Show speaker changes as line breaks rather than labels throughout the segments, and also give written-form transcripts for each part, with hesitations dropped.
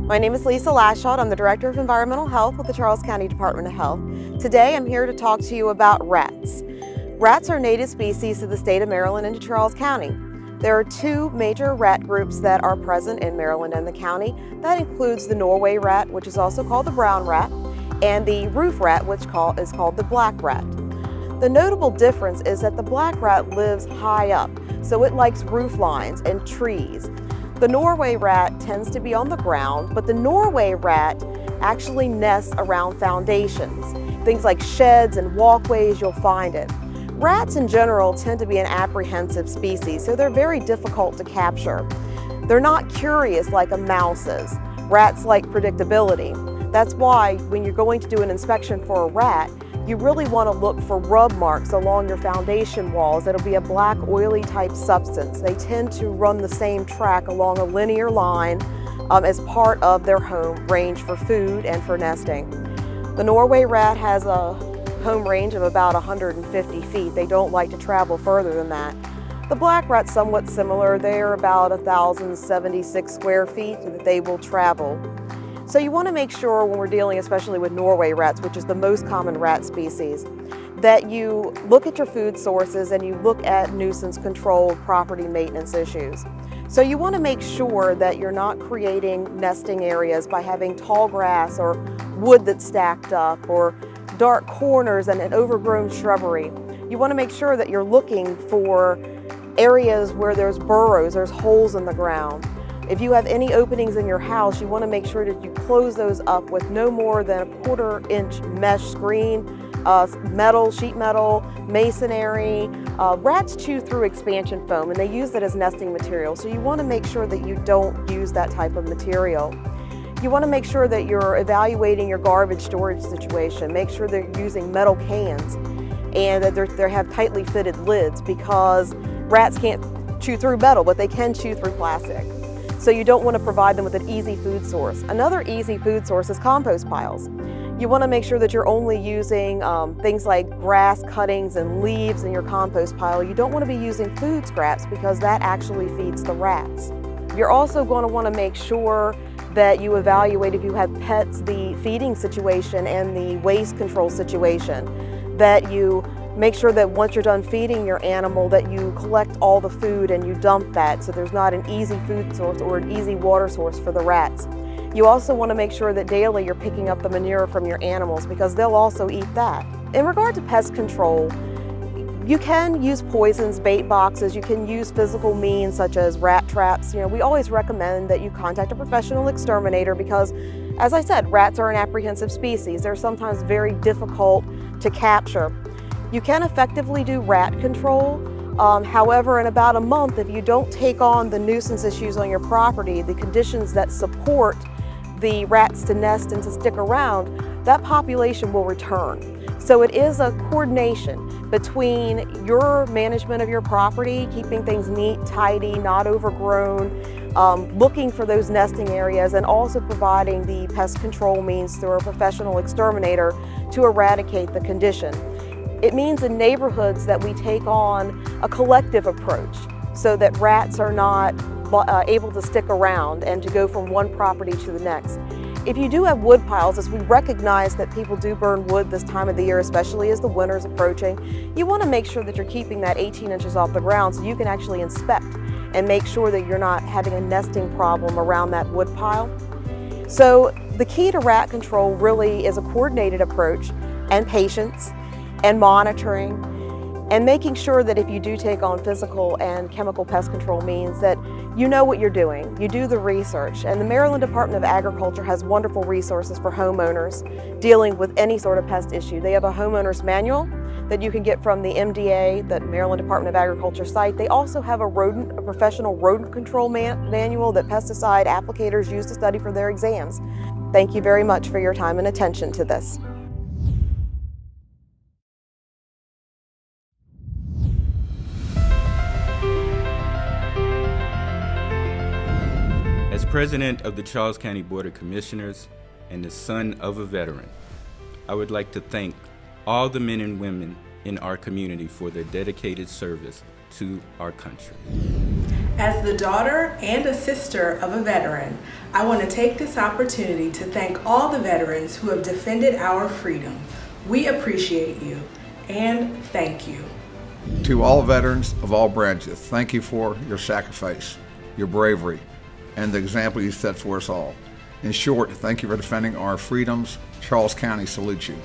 My name is Lisa Laschalt. I'm the Director of Environmental Health with the Charles County Department of Health. Today I'm here to talk to you about rats. Rats are native species to the state of Maryland and to Charles County. There are two major rat groups that are present in Maryland and the county. That includes the Norway rat, which is also called the brown rat, and the roof rat, which is called the black rat. The notable difference is that the black rat lives high up, so it likes roof lines and trees. The Norway rat tends to be on the ground, but the Norway rat actually nests around foundations. Things like sheds and walkways, you'll find it. Rats in general tend to be an apprehensive species, so they're very difficult to capture. They're not curious like a mouse is. Rats like predictability. That's why when you're going to do an inspection for a rat, you really want to look for rub marks along your foundation walls. It'll be a black oily type substance. They tend to run the same track along a linear line as part of their home range for food and for nesting. The Norway rat has a home range of about 150 feet. They don't like to travel further than that. The black rat's somewhat similar. They're about 1,076 square feet that they will travel. So you want to make sure when we're dealing especially with Norway rats, which is the most common rat species, that you look at your food sources and you look at nuisance control, property maintenance issues. So you want to make sure that you're not creating nesting areas by having tall grass or wood that's stacked up or dark corners and an overgrown shrubbery. You want to make sure that you're looking for areas where there's burrows, there's holes in the ground. If you have any openings in your house, you want to make sure that you close those up with no more than a 1/4 inch mesh screen, metal, sheet metal, masonry. Rats chew through expansion foam and they use it as nesting material, so you want to make sure that you don't use that type of material. You want to make sure that you're evaluating your garbage storage situation. Make sure they're using metal cans and that they have tightly fitted lids, because rats can't chew through metal, but they can chew through plastic. So you don't want to provide them with an easy food source. Another easy food source is compost piles. You want to make sure that you're only using things like grass cuttings and leaves in your compost pile. You don't want to be using food scraps because that actually feeds the rats. You're also going to want to make sure that you evaluate, if you have pets, the feeding situation and the waste control situation. That you make sure that once you're done feeding your animal that you collect all the food and you dump that, so there's not an easy food source or an easy water source for the rats. You also want to make sure that daily you're picking up the manure from your animals, because they'll also eat that. In regard to pest control, you can use poisons, bait boxes, you can use physical means such as rat traps. We always recommend that you contact a professional exterminator because, as I said, rats are an apprehensive species. They're sometimes very difficult to capture. You can effectively do rat control. However, in about a month, if you don't take on the nuisance issues on your property, the conditions that support the rats to nest and to stick around, that population will return. So it is a coordination between your management of your property, keeping things neat, tidy, not overgrown, looking for those nesting areas, and also providing the pest control means through a professional exterminator to eradicate the condition. It means in neighborhoods that we take on a collective approach so that rats are not able to stick around and to go from one property to the next. If you do have wood piles, as we recognize that people do burn wood this time of the year, especially as the winter's approaching, you want to make sure that you're keeping that 18 inches off the ground so you can actually inspect and make sure that you're not having a nesting problem around that wood pile. So the key to rat control really is a coordinated approach and patience and monitoring, and making sure that if you do take on physical and chemical pest control means that you know what you're doing, you do the research. And the Maryland Department of Agriculture has wonderful resources for homeowners dealing with any sort of pest issue. They have a homeowner's manual that you can get from the MDA, the Maryland Department of Agriculture site. They also have a professional rodent control manual that pesticide applicators use to study for their exams. Thank you very much for your time and attention to this.
As president of the Charles County Board of Commissioners and the son of a veteran, I would like to thank all the men and women in our community for their dedicated service to our country.
As the daughter and a sister of a veteran, I want to take this opportunity to thank all the veterans who have defended our freedom. We appreciate you and thank you.
To all veterans of all branches, thank you for your sacrifice, your bravery, and the example you set for us all. In short, thank you for defending our freedoms. Charles County salutes you.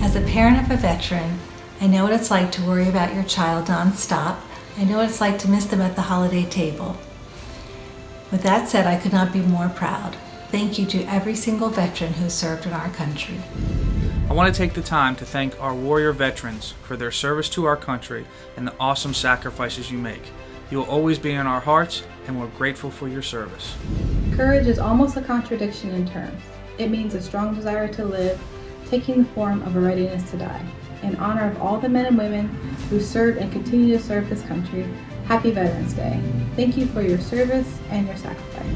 As a parent of a veteran, I know what it's like to worry about your child nonstop. I know what it's like to miss them at the holiday table. With that said, I could not be more proud. Thank you to every single veteran who served in our country.
I want to take the time to thank our warrior veterans for their service to our country and the awesome sacrifices you make. You will always be in our hearts, and we're grateful for your service.
Courage is almost a contradiction in terms. It means a strong desire to live, taking the form of a readiness to die. In honor of all the men and women who served and continue to serve this country, Happy Veterans Day. Thank you for your service and your sacrifice.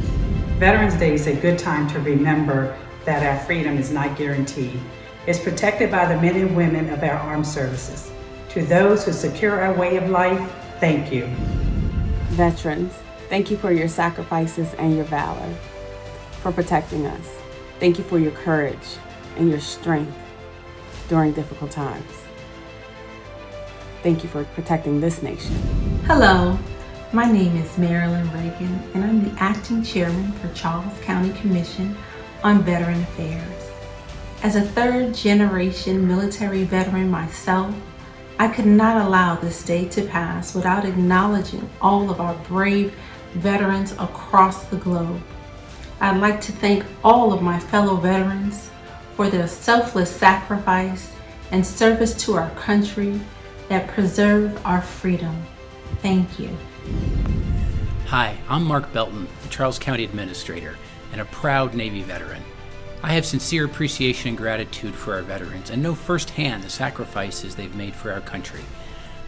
Veterans Day is a good time to remember that our freedom is not guaranteed. It's protected by the men and women of our armed services. To those who secure our way of life, thank you.
Veterans, thank you for your sacrifices and your valor, for protecting us. Thank you for your courage and your strength during difficult times. Thank you for protecting this nation.
Hello, my name is Marylin Regan, and I'm the acting chairman for Charles County Commission on Veteran Affairs. As a third-generation military veteran myself, I could not allow this day to pass without acknowledging all of our brave veterans across the globe. I'd like to thank all of my fellow veterans for their selfless sacrifice and service to our country that preserve our freedom. Thank you.
Hi, I'm Mark Belton, the Charles County Administrator and a proud Navy veteran. I have sincere appreciation and gratitude for our veterans and know firsthand the sacrifices they've made for our country.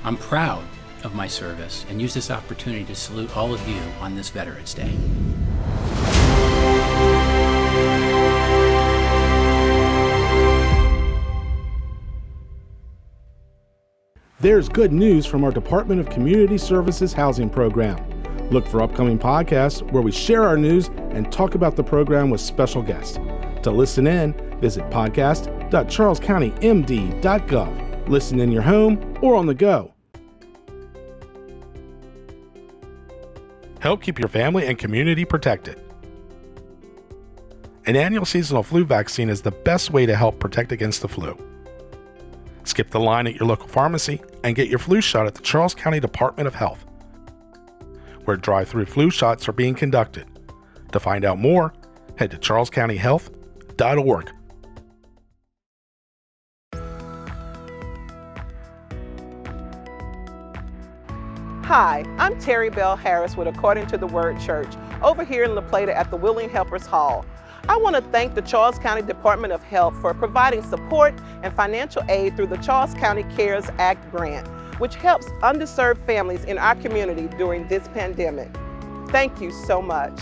I'm proud of my service and use this opportunity to salute all of you on this Veterans Day.
There's good news from our Department of Community Services housing program. Look for upcoming podcasts where we share our news and talk about the program with special guests. To listen in, visit podcast.charlescountymd.gov. Listen in your home or on the go. Help keep your family and community protected. An annual seasonal flu vaccine is the best way to help protect against the flu. Skip the line at your local pharmacy and get your flu shot at the Charles County Department of Health, where drive-through flu shots are being conducted. To find out more, head to charlescountyhealth.org.
Hi, I'm Terry Bell Harris with According to the Word Church over here in La Plata at the Willing Helpers Hall. I want to thank the Charles County Department of Health for providing support and financial aid through the Charles County CARES Act grant, which helps underserved families in our community during this pandemic. Thank you so much.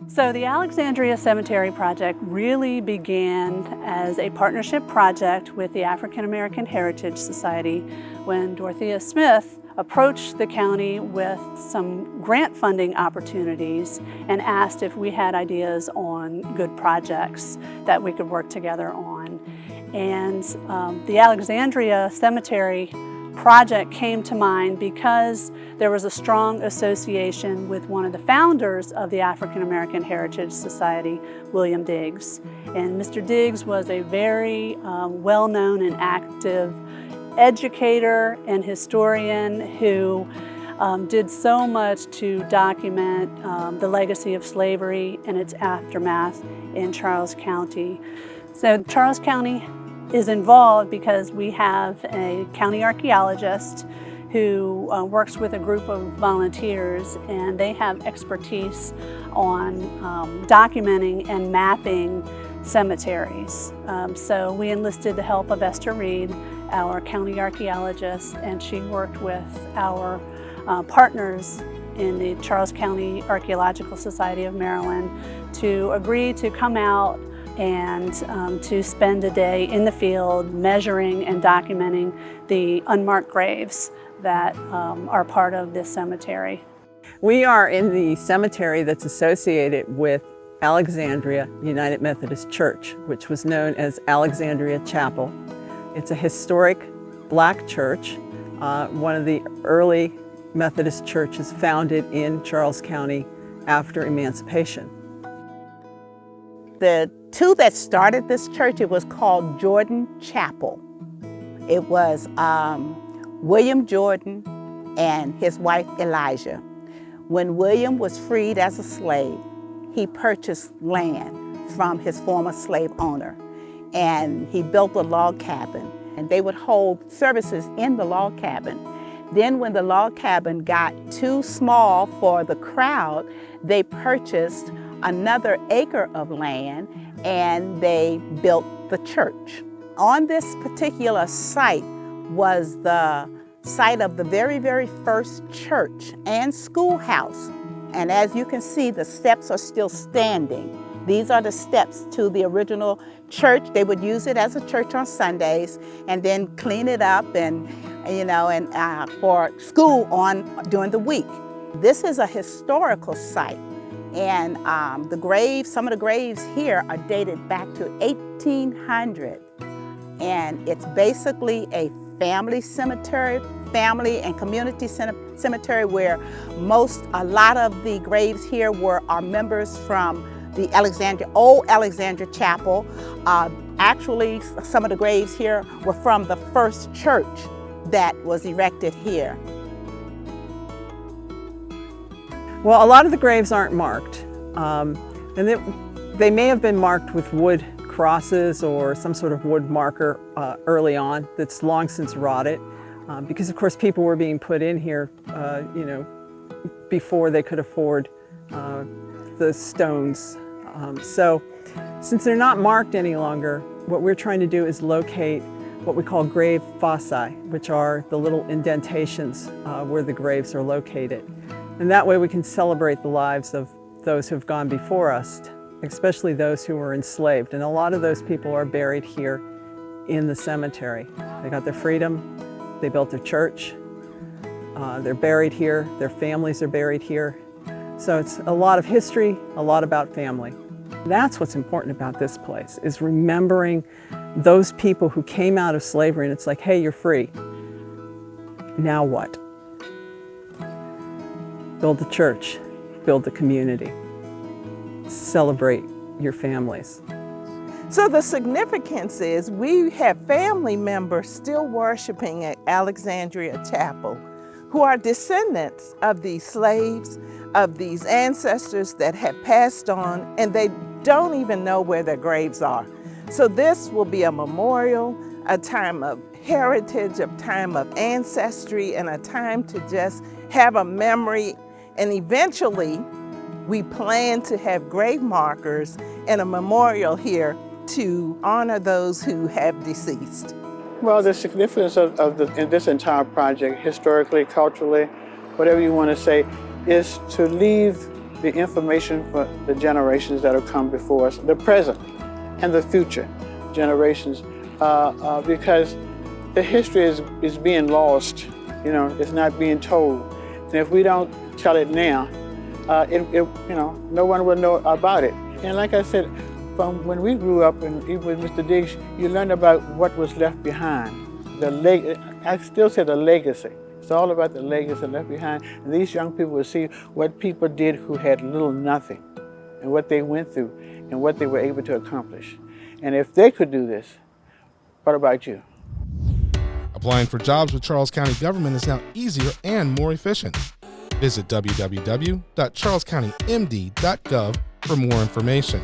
So the Alexandria Cemetery project really began as a partnership project with the African American Heritage Society when Dorothea Smith approached the county with some grant funding opportunities and asked if we had ideas on good projects that we could work together on. And the Alexandria Cemetery project came to mind because there was a strong association with one of the founders of the African American Heritage Society, William Diggs. And Mr. Diggs was a very well-known and active educator and historian who did so much to document the legacy of slavery and its aftermath in Charles County. So Charles County is involved because we have a county archaeologist who works with a group of volunteers, and they have expertise on documenting and mapping cemeteries. So we enlisted the help of Esther our county archaeologist, and she worked with our partners in the Charles County Archaeological Society of Maryland to agree to come out and to spend a day in the field measuring and documenting the unmarked graves that are part of this cemetery.
We are in the cemetery that's associated with Alexandria United Methodist Church, which was known as Alexandria Chapel. It's a historic black church, one of the early Methodist churches founded in Charles County after emancipation.
The two that started this church, it was called Jordan Chapel. It was William Jordan and his wife Elijah. When William was freed as a slave, he purchased land from his former slave owner, and he built a log cabin, and they would hold services in the log cabin. Then when the log cabin got too small for the crowd, they purchased another acre of land and they built the church. On this particular site was the site of the very, very first church and schoolhouse. And as you can see, the steps are still standing. These are the steps to the original church. They would use it as a church on Sundays and then clean it up and for school during the week. This is a historical site, and some of the graves here are dated back to 1800, and it's basically a family cemetery, family and community cemetery, where a lot of the graves here are members from the old Alexandria Chapel. Actually, some of the graves here were from the first church that was erected here.
Well, a lot of the graves aren't marked, and they may have been marked with wood crosses or some sort of wood marker early on that's long since rotted, because of course people were being put in here, before they could afford the stones. So since they're not marked any longer, what we're trying to do is locate what we call grave foci, which are the little indentations where the graves are located. And that way we can celebrate the lives of those who've gone before us, especially those who were enslaved. And a lot of those people are buried here in the cemetery. They got their freedom, they built their church, they're buried here, their families are buried here. So it's a lot of history, a lot about family. That's what's important about this place, is remembering those people who came out of slavery, and it's like, hey, you're free. Now what? Build the church, build the community, celebrate your families.
So the significance is we have family members still worshiping at Alexandria Chapel who are descendants of these slaves, of these ancestors that have passed on, and they don't even know where their graves are. So this will be a memorial, a time of heritage, a time of ancestry, and a time to just have a memory. And eventually, we plan to have grave markers and a memorial here to honor those who have deceased.
Well, the significance of this entire project, historically, culturally, whatever you want to say, is to leave the information for the generations that have come before us, the present and the future generations, because the history is being lost. It's not being told. And if we don't tell it now, no one will know about it. And like I said, from when we grew up, and even with Mr. Diggs, you learned about what was left behind. I still say the legacy. It's all about the legacy left behind. And these young people will see what people did who had little nothing, and what they went through, and what they were able to accomplish. And if they could do this, what about you?
Applying for jobs with Charles County government is now easier and more efficient. Visit www.charlescountymd.gov for more information.